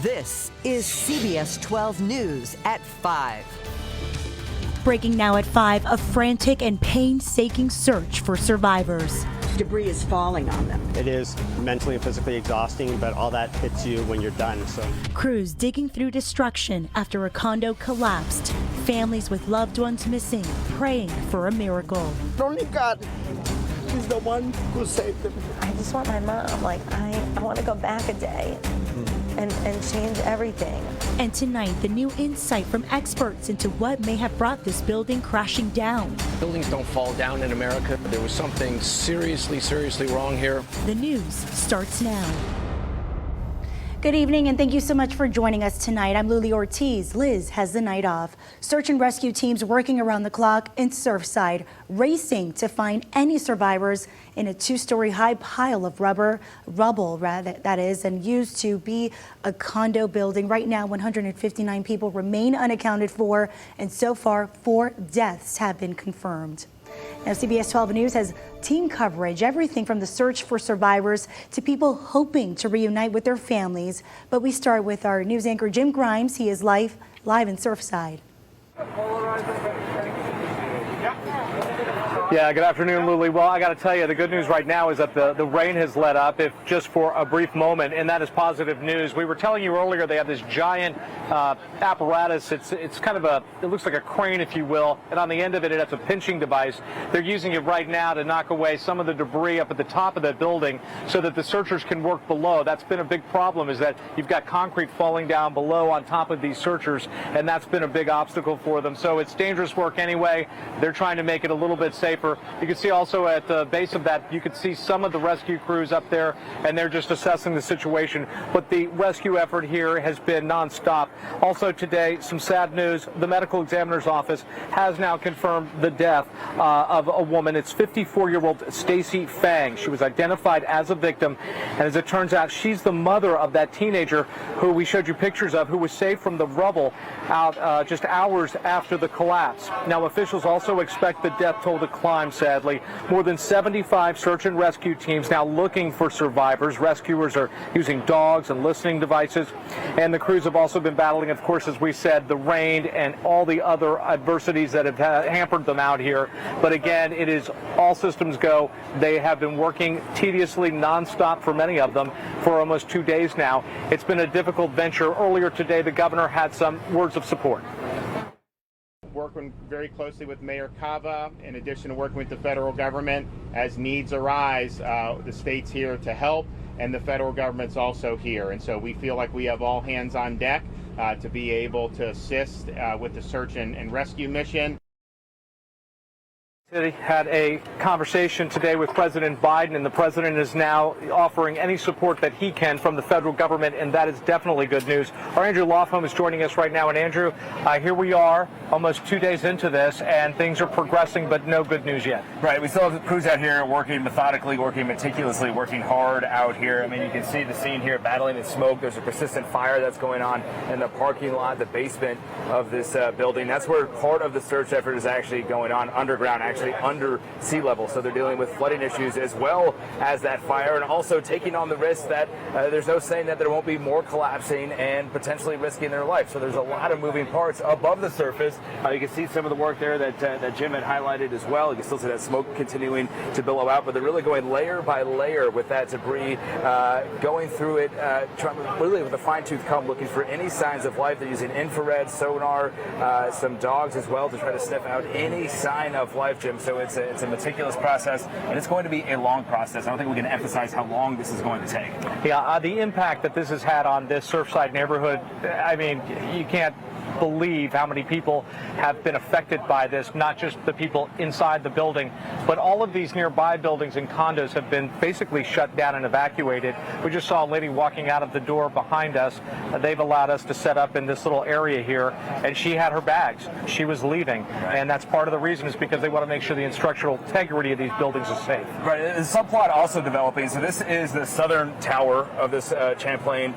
This is CBS 12 News at 5. Breaking now at 5, a frantic and painstaking search for survivors. Debris is falling on them. It is mentally and physically exhausting, but all that hits you when you're done. So Crews digging through destruction after a condo collapsed. Families with loved ones missing, praying for a miracle. only God is the one who saved them. I just want my mom. I want to go back a day and change everything. And tonight, the new insight from experts into what may have brought this building crashing down. Buildings don't fall down in America. There was something seriously wrong here. The news starts now. Good evening, and thank you so much for joining us tonight. I'm Lily Ortiz. Liz has the night off. Search and rescue teams working around the clock in Surfside, racing to find any survivors in a 2-story high pile of rubble, that is, and used to be a condo building. Right now, 159 people remain unaccounted for, and so far, 4 deaths have been confirmed. Now, CBS 12 News has team coverage, everything from the search for survivors to people hoping to reunite with their families. But we start with our news anchor, Jim Grimes. He is live in Surfside. Yeah, good afternoon, Lily. Well, I got to tell you, the good news right now is that the rain has let up, if just for a brief moment, and that is positive news. We were telling you earlier they have this giant apparatus. It's kind of it looks like a crane, if you will, and on the end of it, it has a pinching device. They're using it right now to knock away some of the debris up at the top of the building so that the searchers can work below. That's been a big problem, is that you've got concrete falling down below on top of these searchers, and that's been a big obstacle for them. So it's dangerous work anyway. They're trying to make it a little bit safer. You can see also at the base of that, you can see some of the rescue crews up there, and they're just assessing the situation. But the rescue effort here has been nonstop. Also today, some sad news. The medical examiner's office has now confirmed the death of a woman. It's 54-year-old Stacy Fang. She was identified as a victim, and as it turns out, she's the mother of that teenager who we showed you pictures of, who was saved from the rubble out just hours after the collapse. Now, officials also expect the death toll to climb, sadly. More than 75 search and rescue teams now looking for survivors. Rescuers are using dogs and listening devices, and the crews have also been battling, of course, as we said, the rain and all the other adversities that have hampered them out here. But again, it is all systems go. They have been working tediously nonstop for many of them for almost 2 days now. It's been a difficult venture. Earlier today, the governor had some words of support. Working very closely with Mayor Cava, in addition to working with the federal government as needs arise. The state's here to help, and the federal government's also here. And so we feel like we have all hands on deck to be able to assist with the search and rescue mission. City had a conversation today with President Biden, and the president is now offering any support that he can from the federal government, and that is definitely good news. Our Andrew Lofholm is joining us right now, and Andrew, here we are almost 2 days into this, and things are progressing, but no good news yet. Right, we still have crews out here working methodically, working meticulously, working hard out here. I mean, you can see the scene here, battling the smoke. There's a persistent fire that's going on in the parking lot, the basement of this building. That's where part of the search effort is actually going on, underground, actually under sea level. So they're dealing with flooding issues as well as that fire, and also taking on the risk that there's no saying that there won't be more collapsing and potentially risking their life. So there's a lot of moving parts above the surface. You can see some of the work there that Jim had highlighted as well. You can still see that smoke continuing to billow out, but they're really going layer by layer with that debris, going through it, really with a fine-tooth comb, looking for any signs of life. They're using infrared, sonar, some dogs as well to try to sniff out any sign of life, Jim. So it's a meticulous process, and it's going to be a long process. I don't think we can emphasize how long this is going to take. Yeah, the impact that this has had on this Surfside neighborhood, I mean, you can't believe how many people have been affected by this, not just the people inside the building, but all of these nearby buildings and condos have been basically shut down and evacuated. We just saw a lady walking out of the door behind us. They've allowed us to set up in this little area here, and she had her bags. She was leaving, and that's part of the reason, is because they want to make sure the structural integrity of these buildings is safe. Right, a subplot also developing. So this is the southern tower of this Champlain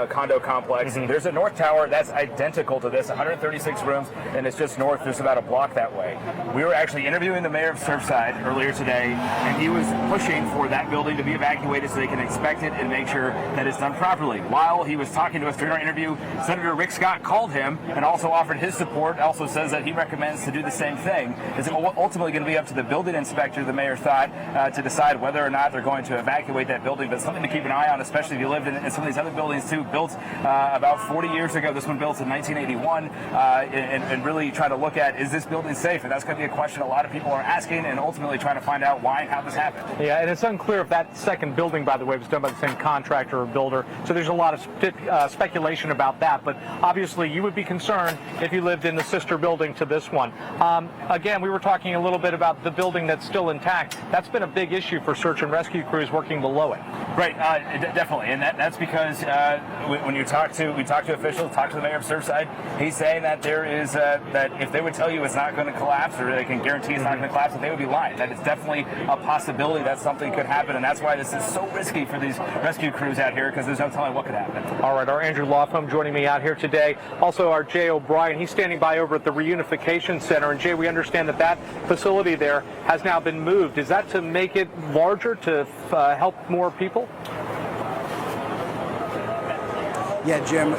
condo complex. There's a north tower that's identical to this, 136 rooms, and it's just north, just about a block that way. We were actually interviewing the mayor of Surfside earlier today, and he was pushing for that building to be evacuated so they can inspect it and make sure that it's done properly. While he was talking to us during our interview, Senator Rick Scott called him and also offered his support, also says that he recommends to do the same thing. It's ultimately going to be up to the building inspector, the mayor thought, to decide whether or not they're going to evacuate that building, but something to keep an eye on, especially if you lived in some of these other buildings too, built about 40 years ago. This one built in 1981, and really try to look at, is this building safe? And that's going to be a question a lot of people are asking and ultimately trying to find out why and how this happened. Yeah, and it's unclear if that second building, by the way, was done by the same contractor or builder. So there's a lot of speculation about that. But obviously, you would be concerned if you lived in the sister building to this one. Again, we were talking a little bit about the building that's still intact. That's been a big issue for search and rescue crews working below it. Right, definitely, and that's because when we talk to officials, talk to the mayor of Surfside, he's saying that there is that if they would tell you it's not going to collapse or they can guarantee it's not going to collapse, that they would be lying. That is definitely a possibility that something could happen, and that's why this is so risky for these rescue crews out here, because there's no telling what could happen. All right, our Andrew Laughlin joining me out here today. Also, our Jay O'Brien, he's standing by over at the Reunification Center. And Jay, we understand that that facility there has now been moved. Is that to make it larger to help more people? Yeah, Jim,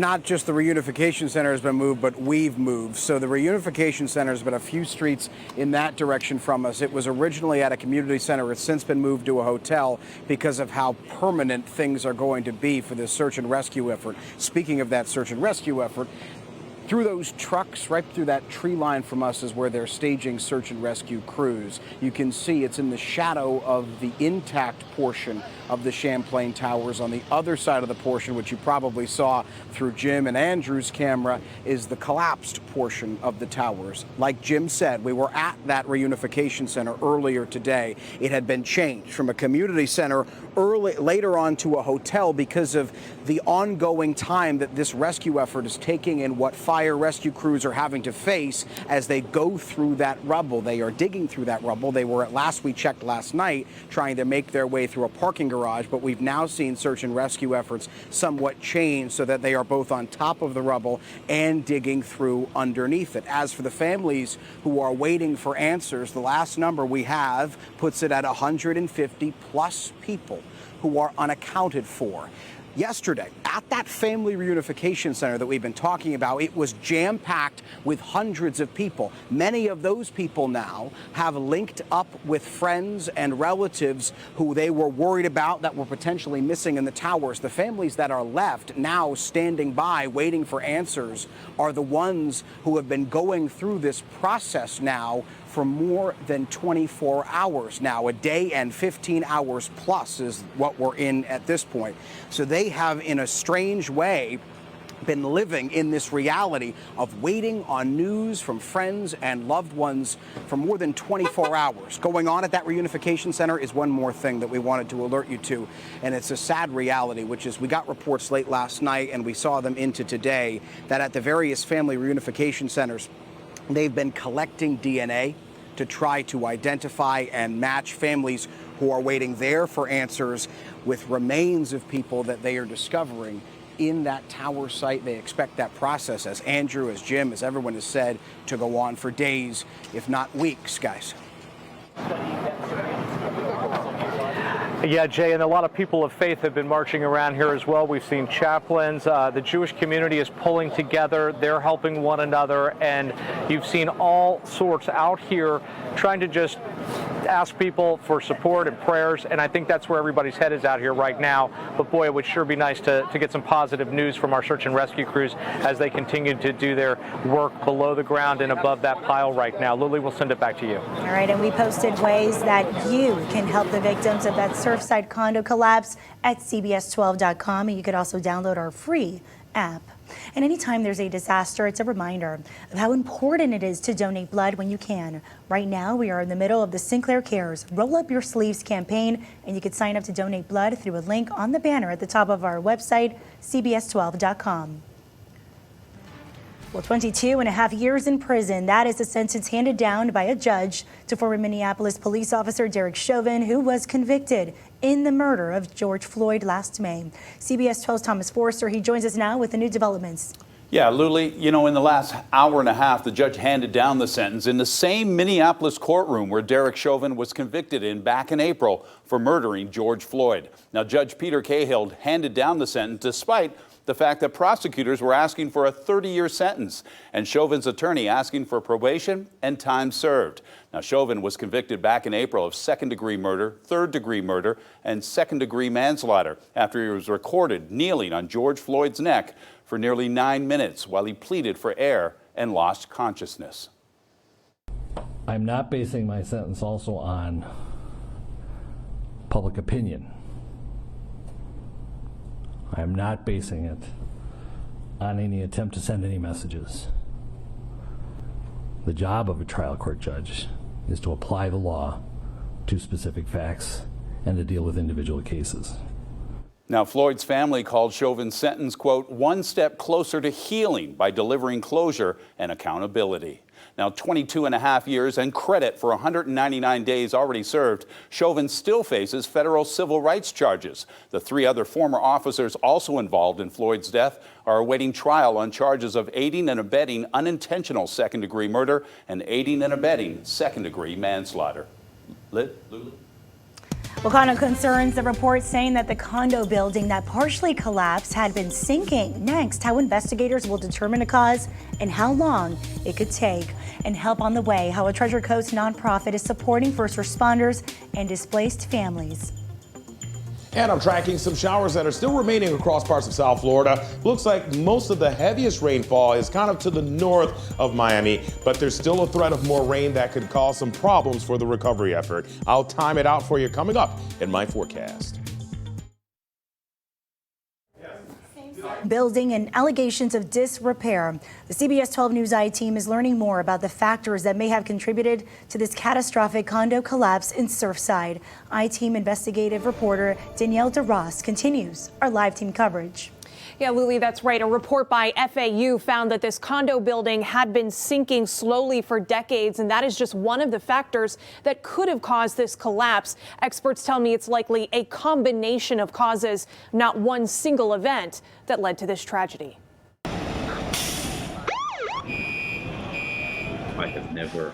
not just the Reunification Center has been moved, but we've moved. So the Reunification Center has been a few streets in that direction from us. It was originally at a community center. It's since been moved to a hotel because of how permanent things are going to be for this search and rescue effort. Speaking of that search and rescue effort, through those trucks, right through that tree line from us is where they're staging search and rescue crews. You can see it's in the shadow of the intact portion of the Champlain Towers. On the other side of the portion, which you probably saw through Jim and Andrew's camera, is the collapsed portion of the towers. Like Jim said, we were at that Reunification Center earlier today. It had been changed from a community center later on to a hotel because of the ongoing time that this rescue effort is taking and what fire rescue crews are having to face as they go through that rubble. They are digging through that rubble. They were, at last we checked last night, trying to make their way through a parking garage, but we've now seen search and rescue efforts somewhat change so that they are both on top of the rubble and digging through underneath it. As for the families who are waiting for answers, the last number we have puts it at 150 plus people who are unaccounted for. Yesterday, at that family reunification center that we've been talking about, it was jam-packed with hundreds of people. Many of those people now have linked up with friends and relatives who they were worried about that were potentially missing in the towers. The families that are left now standing by waiting for answers are the ones who have been going through this process now for more than 24 hours now. A day and 15 hours plus is what we're in at this point. So they have, in a strange way, been living in this reality of waiting on news from friends and loved ones for more than 24 hours. Going on at that Reunification Center is one more thing that we wanted to alert you to, and it's a sad reality, which is we got reports late last night and we saw them into today that at the various family reunification centers, they've been collecting DNA to try to identify and match families who are waiting there for answers with remains of people that they are discovering in that tower site. They expect that process, as Andrew, as Jim, as everyone has said, to go on for days, if not weeks, guys. Yeah, Jay, and a lot of people of faith have been marching around here as well. We've seen chaplains. The Jewish community is pulling together. They're helping one another. And you've seen all sorts out here trying to just ask people for support and prayers. And I think that's where everybody's head is out here right now. But boy, it would sure be nice to get some positive news from our search and rescue crews as they continue to do their work below the ground and above that pile right now. Lily, we'll send it back to you. All right, and we posted ways that you can help the victims of that Surfside condo collapse at Cbs12.com, and you could also download our free app. And anytime there's a disaster, it's a reminder of how important it is to donate blood when you can. Right now, we are in the middle of the Sinclair Cares Roll Up Your Sleeves campaign, and you can sign up to donate blood through a link on the banner at the top of our website, Cbs12.com. Well, 22.5 years in prison. That is the sentence handed down by a judge to former Minneapolis police officer Derek Chauvin, who was convicted in the murder of George Floyd last May. CBS 12's Thomas Forrester, he joins us now with the new developments. Yeah, Luli, you know, in the last hour and a half, the judge handed down the sentence in the same Minneapolis courtroom where Derek Chauvin was convicted in back in April for murdering George Floyd. Now, Judge Peter Cahill handed down the sentence despite the fact that prosecutors were asking for a 30-year sentence and Chauvin's attorney asking for probation and time served. Now, Chauvin was convicted back in April of second-degree murder, third-degree murder, and second-degree manslaughter after he was recorded kneeling on George Floyd's neck for nearly 9 minutes while he pleaded for air and lost consciousness. I'm not basing my sentence also on public opinion. I'm not basing it on any attempt to send any messages. The job of a trial court judge is to apply the law to specific facts and to deal with individual cases. Now, Floyd's family called Chauvin's sentence, quote, one step closer to healing by delivering closure and accountability. Now, 22 and a half years and credit for 199 days already served, Chauvin still faces federal civil rights charges. The 3 other former officers also involved in Floyd's death are awaiting trial on charges of aiding and abetting unintentional second-degree murder and aiding and abetting second-degree manslaughter. Lulu? Well, Condo concerns the report saying that the condo building that partially collapsed had been sinking. Next, how investigators will determine a cause and how long it could take. And help on the way, how a Treasure Coast nonprofit is supporting first responders and displaced families. And I'm tracking some showers that are still remaining across parts of South Florida. Looks like most of the heaviest rainfall is kind of to the north of Miami, but there's still a threat of more rain that could cause some problems for the recovery effort. I'll time it out for you coming up in my forecast. Building and allegations of disrepair. The CBS 12 News Eye team is learning more about the factors that may have contributed to this catastrophic condo collapse in Surfside. Eye team investigative reporter Danielle DeRoss continues our live team coverage. Yeah, Lily, that's right. A report by FAU found that this condo building had been sinking slowly for decades, and that is just one of the factors that could have caused this collapse. Experts tell me it's likely a combination of causes, not one single event that led to this tragedy. I have never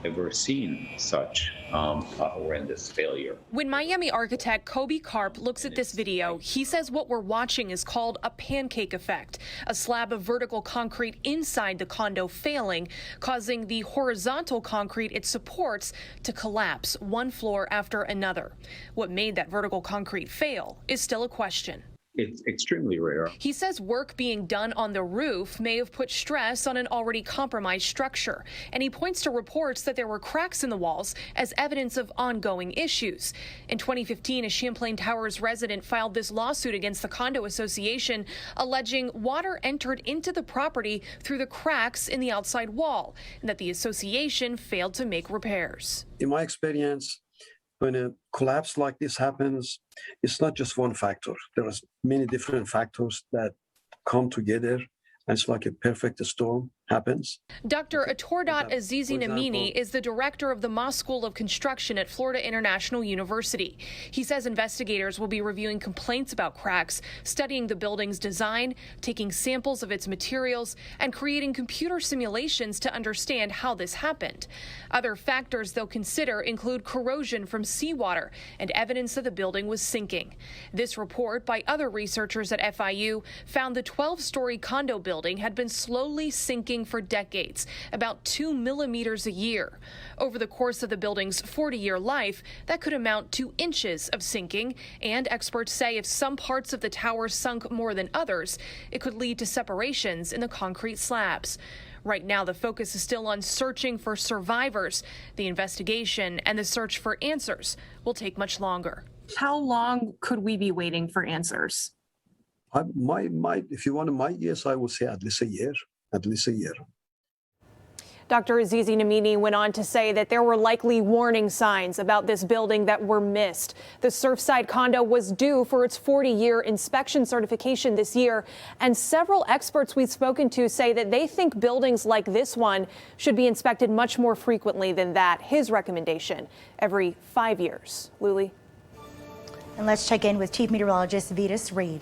ever seen such a horrendous failure. When Miami architect Kobe Karp looks at this video, he says what we're watching is called a pancake effect, a slab of vertical concrete inside the condo failing, causing the horizontal concrete it supports to collapse one floor after another. What made that vertical concrete fail is still a question. It's extremely rare. He says work being done on the roof may have put stress on an already compromised structure, and he points to reports that there were cracks in the walls as evidence of ongoing issues. In 2015, a Champlain Towers resident filed this lawsuit against the condo association, alleging water entered into the property through the cracks in the outside wall, and that the association failed to make repairs. In my experience, when a collapse like this happens, it's not just one factor. There are many different factors that come together, and it's like a perfect storm happens. Dr. Atordat Azizi Namini is the director of the Moss School of Construction at Florida International University. He says investigators will be reviewing complaints about cracks, studying the building's design, taking samples of its materials, and creating computer simulations to understand how this happened. Other factors they'll consider include corrosion from seawater and evidence that the building was sinking. This report by other researchers at FIU found the 12-story condo building had been slowly sinking for decades, about 2 millimeters a year. Over the course of the building's 40-year life, that could amount to inches of sinking, and experts say if some parts of the tower sunk more than others, it could lead to separations in the concrete slabs. Right now, the focus is still on searching for survivors. The investigation and the search for answers will take much longer. How long could we be waiting for answers? If you want my guess, I would say at least a year. At least a year. Dr. Azizi Namini went on to say that there were likely warning signs about this building that were missed. The Surfside condo was due for its 40-year inspection certification this year, and several experts we've spoken to say that they think buildings like this one should be inspected much more frequently than that. His recommendation, every 5 years. Luli? And let's check in with Chief Meteorologist Vitas Reed.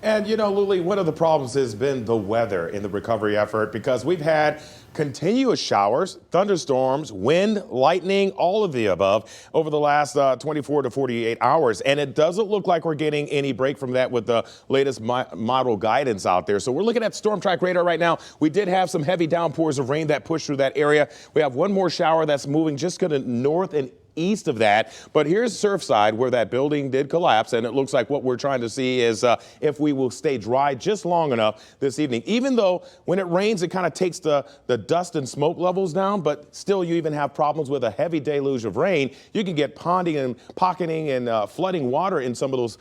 And you know, Luli, one of the problems has been the weather in the recovery effort, because we've had continuous showers, thunderstorms, wind, lightning, all of the above over the last 24 to 48 hours. And it doesn't look like we're getting any break from that with the latest model guidance out there. So we're looking at storm track radar right now. We did have some heavy downpours of rain that pushed through that area. We have one more shower that's moving just kind of north and east of that. But here's Surfside, where that building did collapse, and it looks like what we're trying to see is if we will stay dry just long enough this evening. Even though when it rains, it kind of takes the dust and smoke levels down, but still you even have problems with a heavy deluge of rain. You can get ponding and pocketing and flooding water in some of those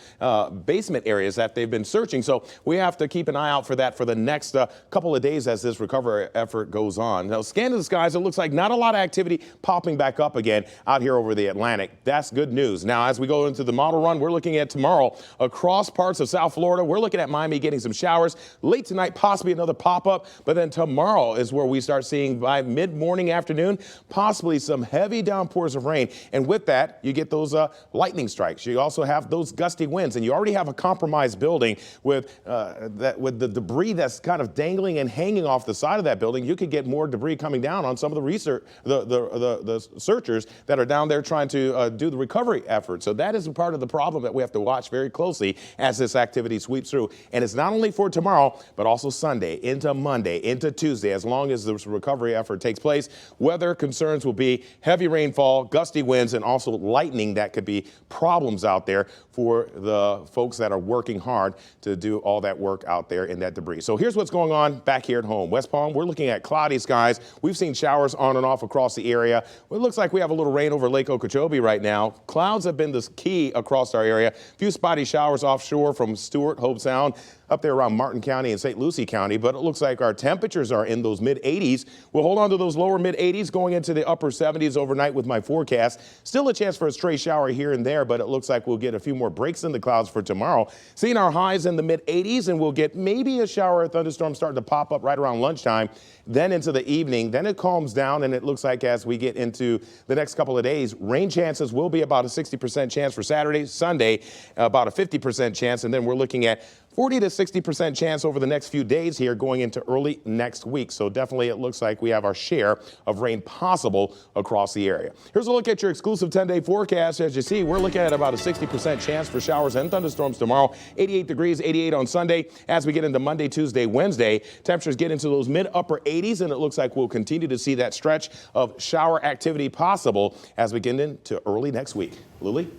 basement areas that they've been searching. So we have to keep an eye out for that for the next couple of days as this recovery effort goes on. Now, scanning the skies, it looks like not a lot of activity popping back up again out here over the Atlantic. That's good news. Now, as we go into the model run, we're looking at tomorrow across parts of South Florida. We're looking at Miami getting some showers late tonight, possibly another pop-up. But then tomorrow is where we start seeing by mid-morning afternoon, possibly some heavy downpours of rain. And with that, you get those lightning strikes. You also have those gusty winds, and you already have a compromised building with the debris that's kind of dangling and hanging off the side of that building. You could get more debris coming down on some of the research, the searchers that are down there trying to do the recovery effort. So that is a part of the problem that we have to watch very closely as this activity sweeps through. And it's not only for tomorrow, but also Sunday, into Monday, into Tuesday. As long as the recovery effort takes place, weather concerns will be heavy rainfall, gusty winds, and also lightning that could be problems out there for the folks that are working hard to do all that work out there in that debris. So here's what's going on back here at home. West Palm, we're looking at cloudy skies. We've seen showers on and off across the area. It looks like we have a little rain over Lake Okeechobee right now. Clouds have been the key across our area. A few spotty showers offshore from Stewart, Hope Sound, up there around Martin County and St. Lucie County, but it looks like our temperatures are in those mid-80s. We'll hold on to those lower mid-80s going into the upper 70s overnight with my forecast. Still a chance for a stray shower here and there, but it looks like we'll get a few more breaks in the clouds for tomorrow. Seeing our highs in the mid-80s, and we'll get maybe a shower or thunderstorm starting to pop up right around lunchtime. Then into the evening, then it calms down, and it looks like as we get into the next couple of days, rain chances will be about a 60% chance for Saturday, Sunday, about a 50% chance, and then we're looking at 40 to 60% chance over the next few days here going into early next week. So definitely it looks like we have our share of rain possible across the area. Here's a look at your exclusive 10-day forecast. As you see, we're looking at about a 60% chance for showers and thunderstorms tomorrow. 88 degrees, 88 on Sunday. As we get into Monday, Tuesday, Wednesday, temperatures get into those mid-upper 80s, and it looks like we'll continue to see that stretch of shower activity possible as we get into early next week. Lily?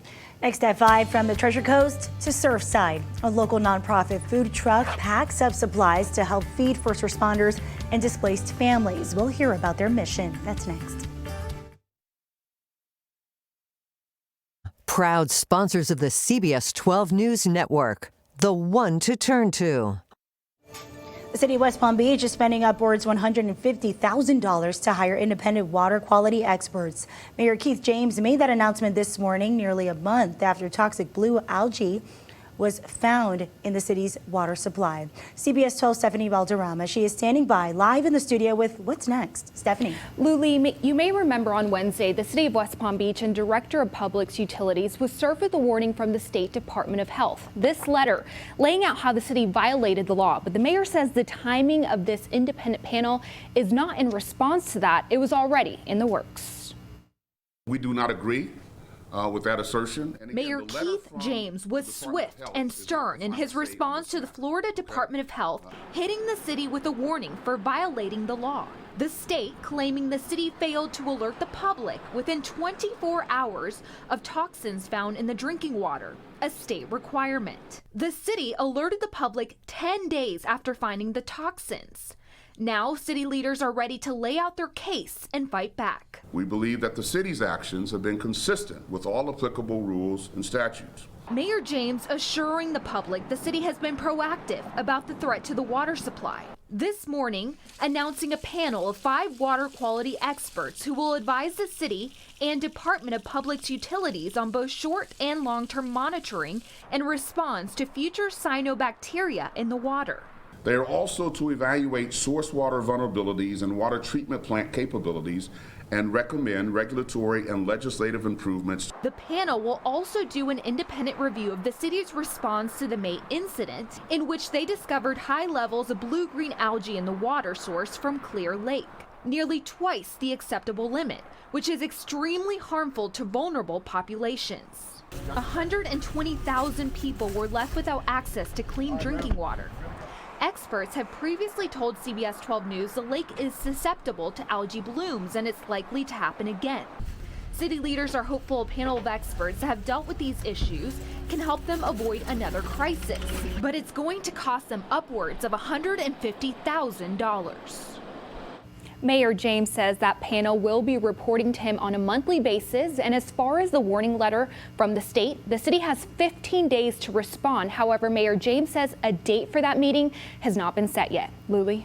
Next at 5, from the Treasure Coast to Surfside, a local nonprofit food truck packs up supplies to help feed first responders and displaced families. We'll hear about their mission. That's next. Proud sponsors of the CBS 12 News Network, the one to turn to. The city of West Palm Beach is spending upwards $150,000 to hire independent water quality experts. Mayor Keith James made that announcement this morning, nearly a month after toxic blue algae was found in the city's water supply. CBS 12 Stephanie Valderrama, she is standing by live in the studio with what's next. Stephanie. Luli, you may remember on Wednesday, the city of West Palm Beach and Director of Public Utilities was served with a warning from the State Department of Health. This letter laying out how the city violated the law, but the mayor says the timing of this independent panel is not in response to that. It was already in the works. We do not agree with that assertion. And again, Mayor Keith James was swift and stern in his response to the Florida Department of Health hitting the city with a warning for violating the law. The state claiming the city failed to alert the public within 24 hours of toxins found in the drinking water, a state requirement. The city alerted the public 10 days after finding the toxins. Now, city leaders are ready to lay out their case and fight back. We believe that the city's actions have been consistent with all applicable rules and statutes. Mayor James assuring the public the city has been proactive about the threat to the water supply. This morning, announcing a panel of 5 water quality experts who will advise the city and Department of Public Utilities on both short and long-term monitoring and response to future cyanobacteria in the water. They are also to evaluate source water vulnerabilities and water treatment plant capabilities and recommend regulatory and legislative improvements. The panel will also do an independent review of the city's response to the May incident, in which they discovered high levels of blue-green algae in the water source from Clear Lake, nearly twice the acceptable limit, which is extremely harmful to vulnerable populations. 120,000 people were left without access to clean drinking water. Experts have previously told CBS 12 News the lake is susceptible to algae blooms and it's likely to happen again. City leaders are hopeful a panel of experts that have dealt with these issues can help them avoid another crisis, but it's going to cost them upwards of $150,000. Mayor James says that panel will be reporting to him on a monthly basis. And as far as the warning letter from the state, the city has 15 days to respond. However, Mayor James says a date for that meeting has not been set yet. Luli?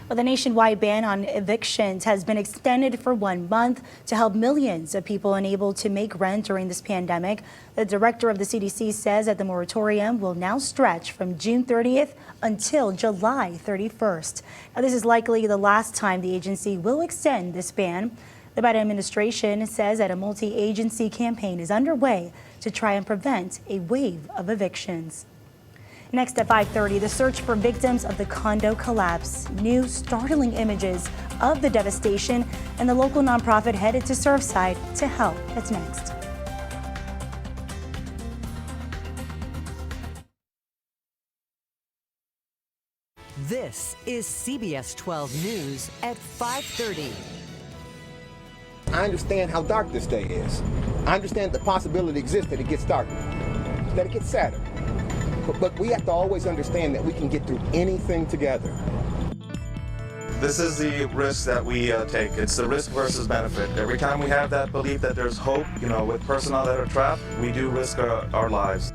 Well, the nationwide ban on evictions has been extended for 1 month to help millions of people unable to make rent during this pandemic. The director of the CDC says that the moratorium will now stretch from June 30th until July 31st. Now, this is likely the last time the agency will extend this ban. The Biden administration says that a multi-agency campaign is underway to try and prevent a wave of evictions. Next at 5:30, the search for victims of the condo collapse. New startling images of the devastation, and the local nonprofit headed to Surfside to help. That's next. This is CBS 12 News at 5:30. I understand how dark this day is. I understand the possibility exists that it gets darker, that it gets sadder. But we have to always understand that we can get through anything together. This is the risk that we take. It's the risk versus benefit. Every time we have that belief that there's hope, with personnel that are trapped, we do risk our lives.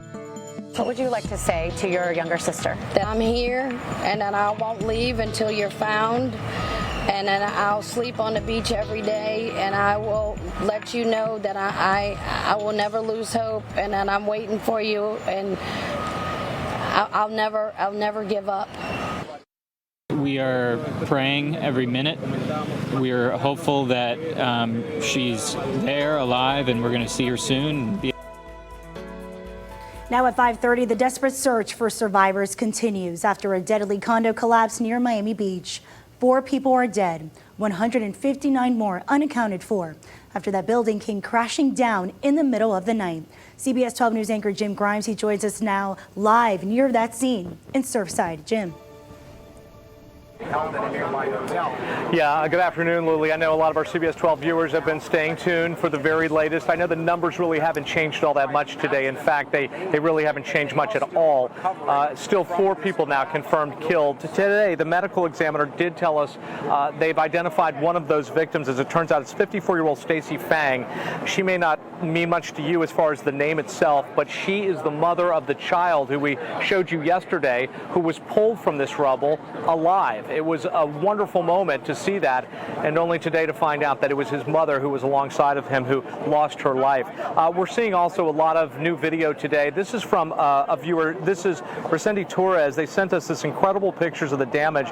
What would you like to say to your younger sister? That I'm here and that I won't leave until you're found. And then I'll sleep on the beach every day, and I will let you know that I will never lose hope, and that I'm waiting for you, and I'll never give up. We are praying every minute. We are hopeful that she's there, alive, and we're going to see her soon. Now at 5:30, the desperate search for survivors continues after a deadly condo collapse near Miami Beach. 4 people are dead, 159 more unaccounted for after that building came crashing down in the middle of the night. CBS 12 News anchor Jim Grimes, he joins us now live near that scene in Surfside. Jim. Yeah, good afternoon, Lily. I know a lot of our CBS 12 viewers have been staying tuned for the very latest. I know the numbers really haven't changed all that much today. In fact, they really haven't changed much at all. Still 4 people now confirmed killed. Today, the medical examiner did tell us they've identified one of those victims. As it turns out, it's 54-year-old Stacy Fang. She may not mean much to you as far as the name itself, but she is the mother of the child who we showed you yesterday, who was pulled from this rubble alive. It was a wonderful moment to see that, and only today to find out that it was his mother who was alongside of him who lost her life. We're seeing also a lot of new video today. This is from a viewer. This is Racendi Torres. They sent us this incredible pictures of the damage.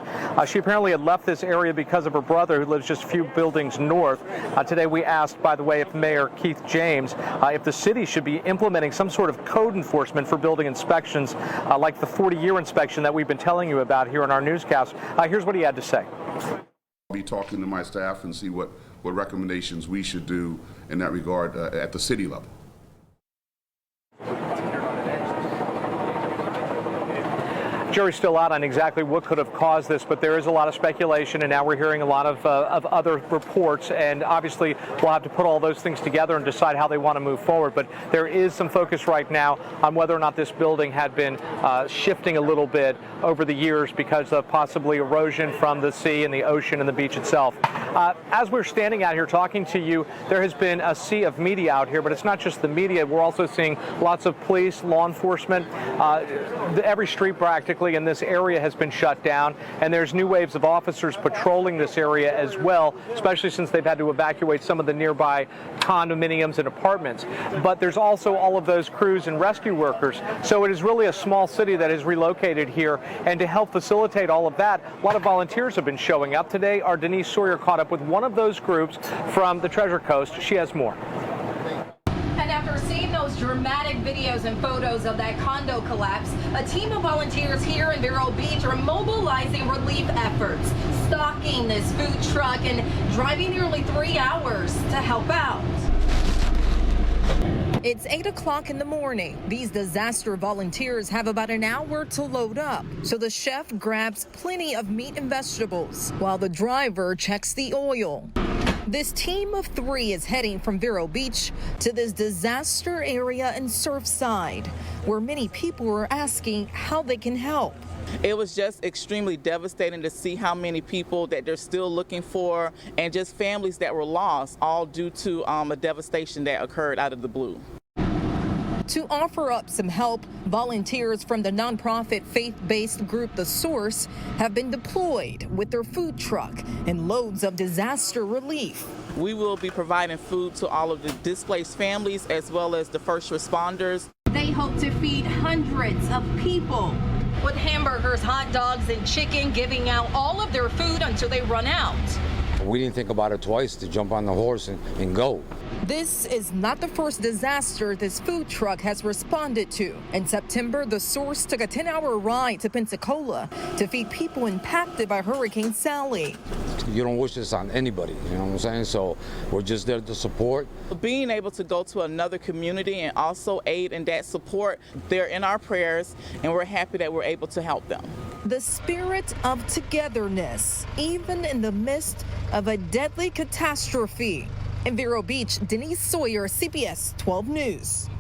She apparently had left this area because of her brother who lives just a few buildings north. Today we asked, by the way, if Mayor Keith James, if the city should be implementing some sort of code enforcement for building inspections like the 40-year inspection that we've been telling you about here in our newscast. Here's what he had to say. I'll be talking to my staff and see what recommendations we should do in that regard at the city level. Jury's still out on exactly what could have caused this, but there is a lot of speculation, and now we're hearing a lot of other reports, and obviously we'll have to put all those things together and decide how they want to move forward. But there is some focus right now on whether or not this building had been shifting a little bit over the years because of possibly erosion from the sea and the ocean and the beach itself. As we're standing out here talking to you, there has been a sea of media out here, but it's not just the media. We're also seeing lots of police, law enforcement. Every street practically in this area has been shut down, and there's new waves of officers patrolling this area as well, especially since they've had to evacuate some of the nearby condominiums and apartments. But there's also all of those crews and rescue workers. So it is really a small city that is relocated here, and to help facilitate all of that, a lot of volunteers have been showing up. Today, our Denise Sawyer caught up with one of those groups from the Treasure Coast. She has more. And after seeing those dramatic videos and photos of that condo collapse, a team of volunteers here in Vero Beach are mobilizing relief efforts, stocking this food truck and driving nearly 3 hours to help out. It's 8 o'clock in the morning. These disaster volunteers have about an hour to load up. So the chef grabs plenty of meat and vegetables while the driver checks the oil. This team of 3 is heading from Vero Beach to this disaster area in Surfside, where many people are asking how they can help. It was just extremely devastating to see how many people that they're still looking for, and just families that were lost, all due to a devastation that occurred out of the blue. To offer up some help, volunteers from the nonprofit faith-based group The Source have been deployed with their food truck and loads of disaster relief. We will be providing food to all of the displaced families as well as the first responders. They hope to feed hundreds of people, with hamburgers, hot dogs, and chicken, giving out all of their food until they run out. We didn't think about it twice to jump on the horse and go. This is not the first disaster this food truck has responded to. In September, The Source took a 10-hour ride to Pensacola to feed people impacted by Hurricane Sally. You don't wish this on anybody, you know what I'm saying? So we're just there to support. Being able to go to another community and also aid in that support, they're in our prayers, and we're happy that we're able to help them. The spirit of togetherness, even in the midst of a deadly catastrophe. In Vero Beach, Denise Sawyer, CBS 12 News.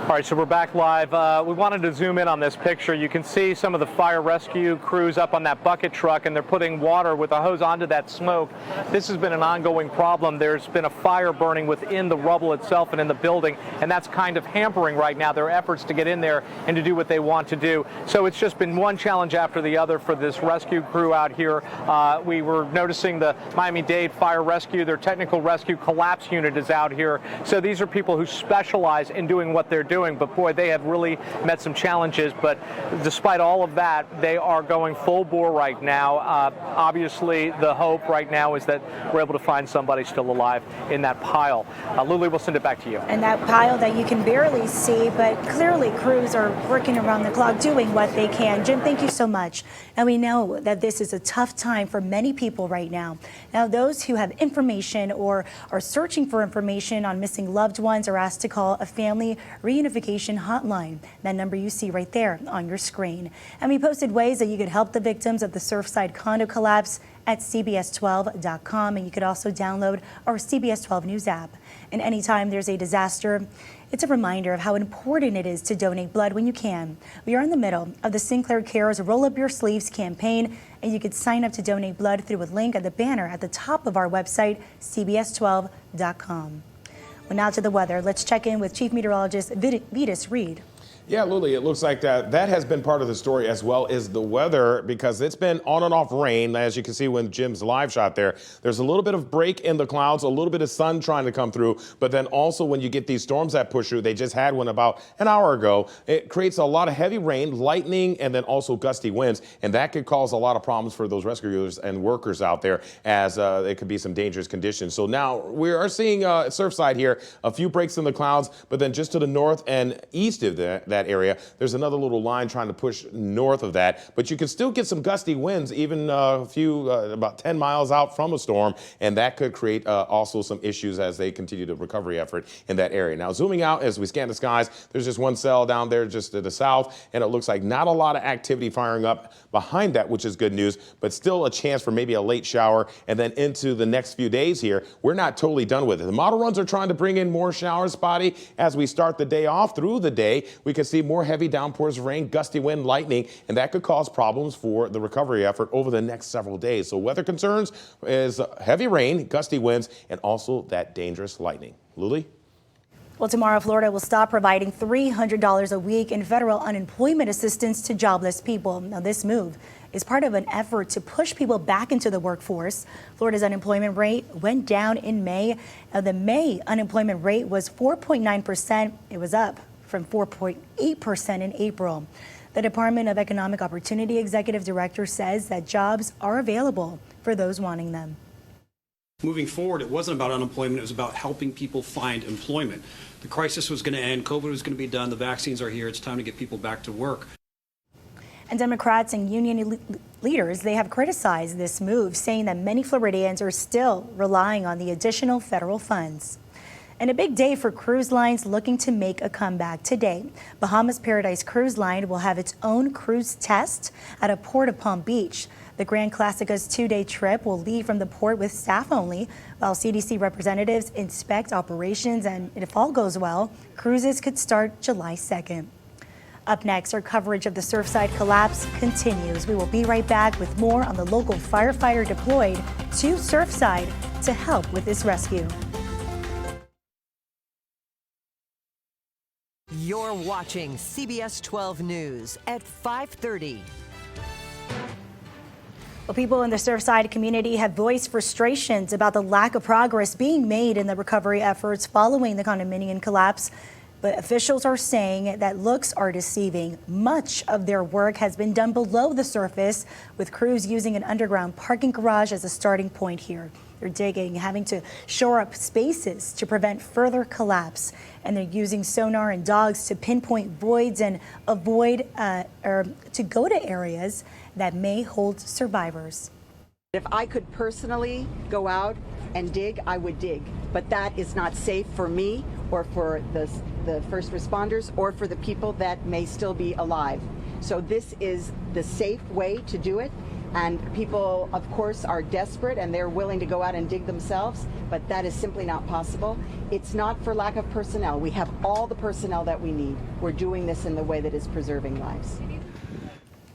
All right, so we're back live. We wanted to zoom in on this picture. You can see some of the fire rescue crews up on that bucket truck, and they're putting water with a hose onto that smoke. This has been an ongoing problem. There's been a fire burning within the rubble itself and in the building, and that's kind of hampering right now their efforts to get in there and to do what they want to do. So it's just been one challenge after the other for this rescue crew out here. We were noticing the Miami-Dade Fire Rescue, their technical rescue collapse unit is out here. So these are people who specialize in doing what they're doing. But boy, they have really met some challenges. But despite all of that, they are going full bore right now. Obviously, the hope right now is that we're able to find somebody still alive in that pile. Lily, we'll send it back to you. And that pile that you can barely see, but clearly crews are working around the clock doing what they can. Jim, thank you so much. And we know that this is a tough time for many people right now. Now, those who have information or are searching for information on missing loved ones are asked to call a family reunification hotline. That number you see right there on your screen. And we posted ways that you could help the victims of the Surfside condo collapse at Cbs12.com, and you could also download our CBS 12 News app. And anytime there's a disaster, it's a reminder of how important it is to donate blood when you can. We are in the middle of the Sinclair Cares Roll Up Your Sleeves campaign, and you could sign up to donate blood through a link at the banner at the top of our website, Cbs12.com. Well, now to the weather. Let's check in with Chief Meteorologist Vitas Reed. Yeah, Lily, it looks like that has been part of the story as well as the weather, because it's been on and off rain. As you can see when Jim's live shot there, there's a little bit of break in the clouds, a little bit of sun trying to come through. But then also when you get these storms that push through, they just had one about an hour ago. It creates a lot of heavy rain, lightning, and then also gusty winds. And that could cause a lot of problems for those rescuers and workers out there, as it could be some dangerous conditions. So now we are seeing Surfside here, a few breaks in the clouds, but then just to the north and east of that area, there's another little line trying to push north of that. But you can still get some gusty winds, even a few, about 10 miles out from a storm, and that could create also some issues as they continue the recovery effort in that area. Now, zooming out as we scan the skies, there's just one cell down there just to the south, and it looks like not a lot of activity firing up behind that, which is good news, but still a chance for maybe a late shower. And then into the next few days here, we're not totally done with it. The model runs are trying to bring in more showers, spotty, as we start the day off. Through the day, we can see more heavy downpours of rain, gusty wind, lightning, and that could cause problems for the recovery effort over the next several days. So weather concerns is heavy rain, gusty winds, and also that dangerous lightning. Luli? Well, tomorrow, Florida will stop providing $300 a week in federal unemployment assistance to jobless people. Now, this move is part of an effort to push people back into the workforce. Florida's unemployment rate went down in May. Now, the May unemployment rate was 4.9%. It was up from 4.8% in April. The Department of Economic Opportunity Executive Director says that jobs are available for those wanting them. Moving forward, it wasn't about unemployment, it was about helping people find employment. The crisis was going to end, COVID was going to be done, the vaccines are here, it's time to get people back to work. And Democrats and union leaders, they have criticized this move, saying that many Floridians are still relying on the additional federal funds. And a big day for cruise lines looking to make a comeback today. Bahamas Paradise Cruise Line will have its own cruise test at a port of Palm Beach. The Grand Classica's two-day trip will leave from the port with staff only, while CDC representatives inspect operations, and if all goes well, cruises could start July 2nd. Up next, our coverage of the Surfside collapse continues. We will be right back with more on the local firefighter deployed to Surfside to help with this rescue. You're watching CBS 12 News at 5:30. Well, people in the Surfside community have voiced frustrations about the lack of progress being made in the recovery efforts following the condominium collapse. But officials are saying that looks are deceiving. Much of their work has been done below the surface, with crews using an underground parking garage as a starting point here. They're digging, having to shore up spaces to prevent further collapse. And they're using sonar and dogs to pinpoint voids and avoid or to go to areas that may hold survivors. If I could personally go out and dig, I would dig. But that is not safe for me or for the first responders or for the people that may still be alive. So this is the safe way to do it. And people, of course, are desperate and they're willing to go out and dig themselves, but that is simply not possible. It's not for lack of personnel. We have all the personnel that we need. We're doing this in the way that is preserving lives.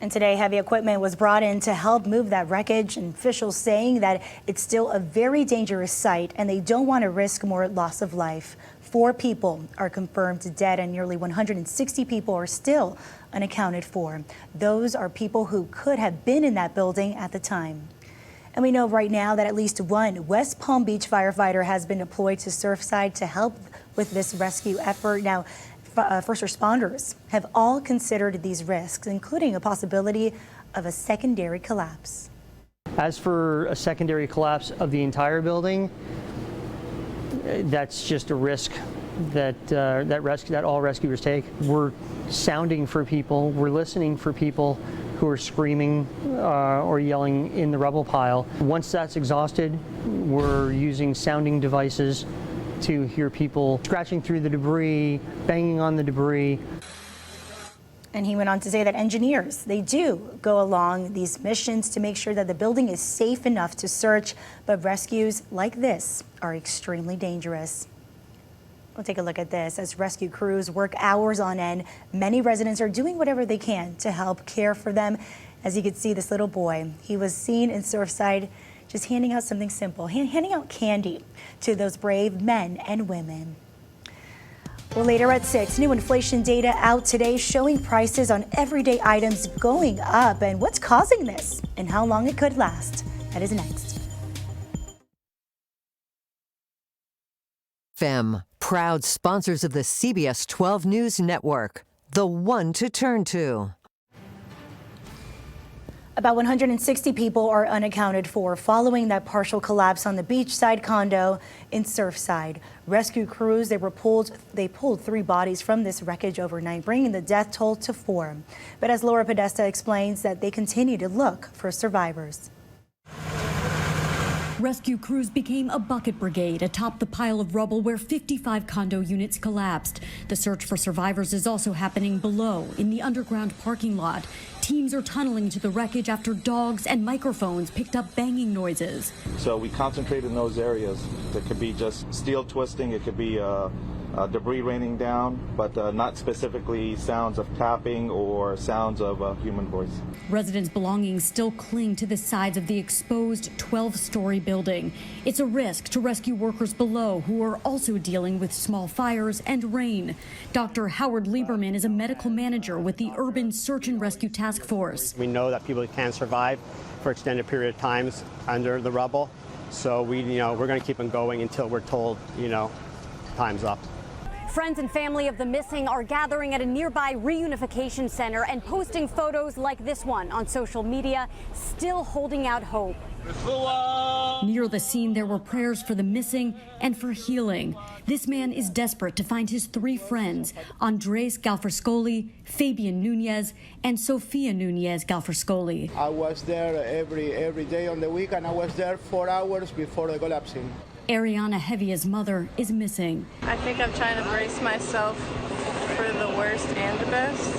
And today, heavy equipment was brought in to help move that wreckage, and officials saying that it's still a very dangerous site and they don't want to risk more loss of life. 4 people are confirmed dead and nearly 160 people are still unaccounted for. Those are people who could have been in that building at the time. And we know right now that at least one West Palm Beach firefighter has been deployed to Surfside to help with this rescue effort. Now, first responders have all considered these risks, including a possibility of a secondary collapse. As for a secondary collapse of the entire building, that's just a risk that all rescuers take. We're sounding for people, we're listening for people who are screaming or yelling in the rubble pile. Once that's exhausted, we're using sounding devices to hear people scratching through the debris, banging on the debris. And he went on to say that engineers, they do go along these missions to make sure that the building is safe enough to search, but rescues like this are extremely dangerous. We'll take a look at this. As rescue crews work hours on end, many residents are doing whatever they can to help care for them. As you can see, this little boy, he was seen in Surfside just handing out something simple, handing out candy to those brave men and women. Well, later at 6, new inflation data out today showing prices on everyday items going up, and what's causing this and how long it could last. That is next. FEM, proud sponsors of the CBS 12 News Network, the one to turn to. About 160 people are unaccounted for following that partial collapse on the beachside condo in Surfside. Rescue crews, they pulled 3 bodies from this wreckage overnight, bringing the death toll to 4. But as Laura Podesta explains, that they continue to look for survivors. Rescue crews became a bucket brigade atop the pile of rubble where 55 condo units collapsed. The search for survivors is also happening below in the underground parking lot. Teams are tunneling to the wreckage after dogs and microphones picked up banging noises. So we concentrate in those areas. There could be just steel twisting, it could be debris raining down, but not specifically sounds of tapping or sounds of a human voice. Residents' belongings still cling to the sides of the exposed 12-story building. It's a risk to rescue workers below who are also dealing with small fires and rain. Dr. Howard Lieberman is a medical manager with the Urban Search and Rescue Task Force. We know that people can survive for extended period of times under the rubble, so we're going to keep them going until we're told, time's up. Friends and family of the missing are gathering at a nearby reunification center and posting photos like this one on social media, still holding out hope. Near the scene, there were prayers for the missing and for healing. This man is desperate to find his 3 friends, Andres Galfrescoli, Fabian Nunez, and Sofia Nunez Galfrescoli. I was there every day on the week, and I was there 4 hours before the collapsing. Ariana Hevia's mother is missing. I think I'm trying to brace myself for the worst and the best,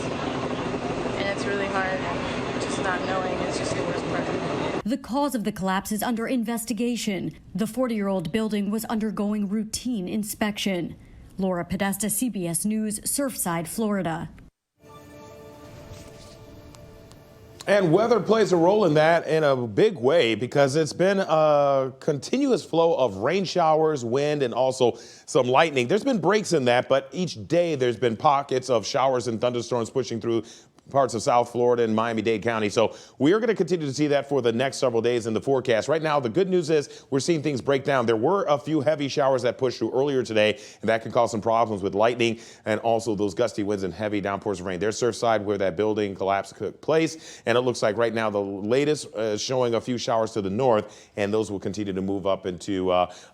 and it's really hard. Just not knowing is just the worst part. The cause of the collapse is under investigation. The 40-year-old building was undergoing routine inspection. Laura Podesta, CBS News, Surfside, Florida. And weather plays a role in that in a big way because it's been a continuous flow of rain showers, wind, and also some lightning. There's been breaks in that, but each day there's been pockets of showers and thunderstorms pushing through parts of South Florida and Miami-Dade County. So we are going to continue to see that for the next several days in the forecast. Right now, the good news is we're seeing things break down. There were a few heavy showers that pushed through earlier today, and that can cause some problems with lightning and also those gusty winds and heavy downpours of rain. There's Surfside where that building collapse took place, and it looks like right now the latest is showing a few showers to the north, and those will continue to move up into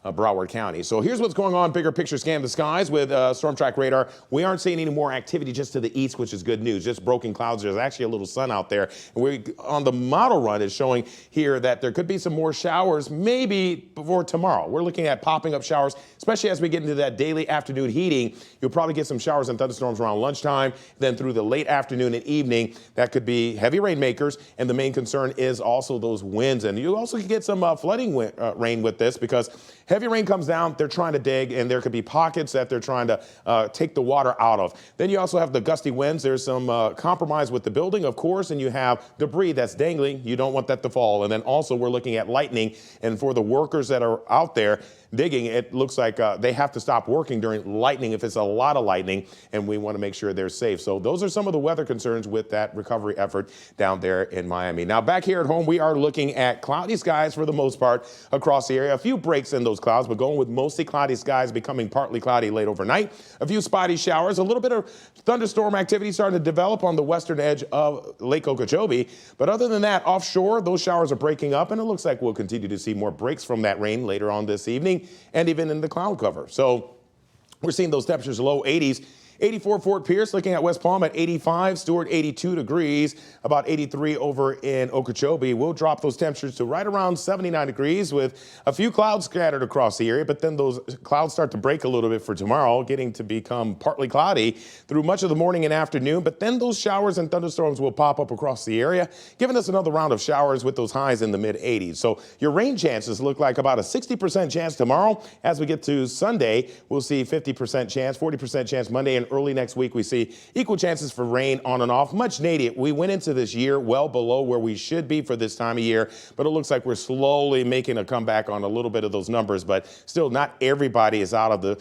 Broward County. So here's what's going on. Bigger picture scan the skies with Storm Track Radar. We aren't seeing any more activity just to the east, which is good news. Just broken clouds. There's actually a little sun out there. And we on the model run is showing here that there could be some more showers maybe before tomorrow. We're looking at popping up showers, especially as we get into that daily afternoon heating. You'll probably get some showers and thunderstorms around lunchtime, then through the late afternoon and evening. That could be heavy rainmakers. And the main concern is also those winds. And you also can get some flooding rain with this because heavy rain comes down, they're trying to dig, and there could be pockets that they're trying to take the water out of. Then you also have the gusty winds. There's some compromise with the building, of course, and you have debris that's dangling. You don't want that to fall. And then also we're looking at lightning. And for the workers that are out there digging, it looks like they have to stop working during lightning if it's a lot of lightning, and we want to make sure they're safe. So those are some of the weather concerns with that recovery effort down there in Miami. Now back here at home, we are looking at cloudy skies for the most part across the area. A few breaks in those clouds, but going with mostly cloudy skies, becoming partly cloudy late overnight. A few spotty showers, a little bit of thunderstorm activity starting to develop on the western edge of Lake Okeechobee. But other than that, offshore, those showers are breaking up, and it looks like we'll continue to see more breaks from that rain later on this evening and even in the cloud cover. So we're seeing those temperatures low 80s. 84 Fort Pierce, looking at West Palm at 85, Stewart 82 degrees, about 83 over in Okeechobee. We'll drop those temperatures to right around 79 degrees with a few clouds scattered across the area, but then those clouds start to break a little bit for tomorrow, getting to become partly cloudy through much of the morning and afternoon, but then those showers and thunderstorms will pop up across the area, giving us another round of showers with those highs in the mid-80s. So your rain chances look like about a 60% chance tomorrow. As we get to Sunday, we'll see 50% chance, 40% chance Monday, and early next week we see equal chances for rain on and off. Much needed. We went into this year well below where we should be for this time of year, but it looks like we're slowly making a comeback on a little bit of those numbers, but still not everybody is out of the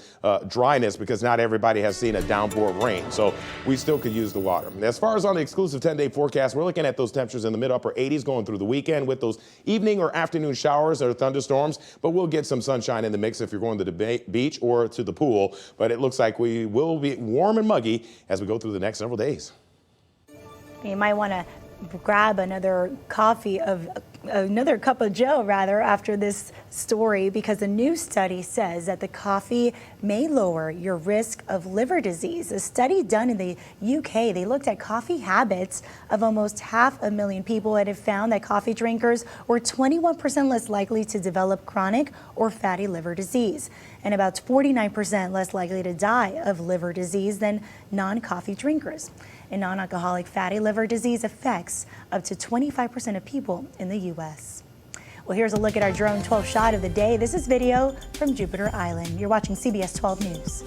dryness because not everybody has seen a downpour of rain. So we still could use the water. As far as on the exclusive 10-day forecast, we're looking at those temperatures in the mid-upper 80s going through the weekend with those evening or afternoon showers or thunderstorms, but we'll get some sunshine in the mix if you're going to the beach or to the pool. But it looks like we will be warm and muggy as we go through the next several days. You might want to grab another cup of Joe rather after this story, because a new study says that the coffee may lower your risk of liver disease. A study done in the UK, they looked at coffee habits of almost 500,000 people and it found that coffee drinkers were 21% less likely to develop chronic or fatty liver disease and about 49% less likely to die of liver disease than non-coffee drinkers. And non-alcoholic fatty liver disease affects up to 25% of people in the U.S. Well, here's a look at our Drone 12 shot of the day. This is video from Jupiter Island. You're watching CBS 12 News.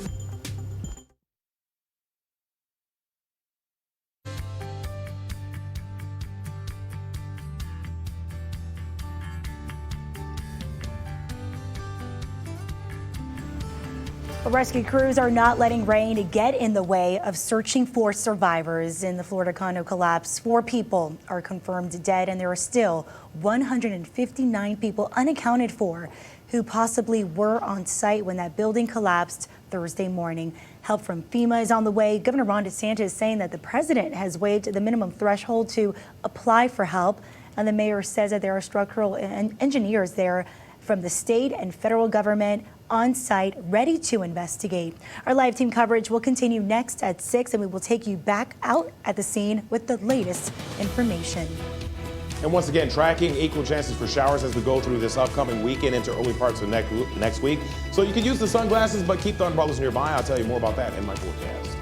Rescue crews are not letting rain get in the way of searching for survivors in the Florida condo collapse. 4 people are confirmed dead, and there are still 159 people unaccounted for. who possibly were on site when that building collapsed Thursday morning. Help from FEMA is on the way. Governor Ron DeSantis saying that the president has waived the minimum threshold to apply for help. And the mayor says that there are structural engineers there from the state and federal government on site ready to investigate. Our live team coverage will continue next at 6, and we will take you back out at the scene with the latest information. And once again, tracking equal chances for showers as we go through this upcoming weekend into early parts of next week. So you can use the sunglasses, but keep the umbrellas nearby. I'll tell you more about that in my forecast.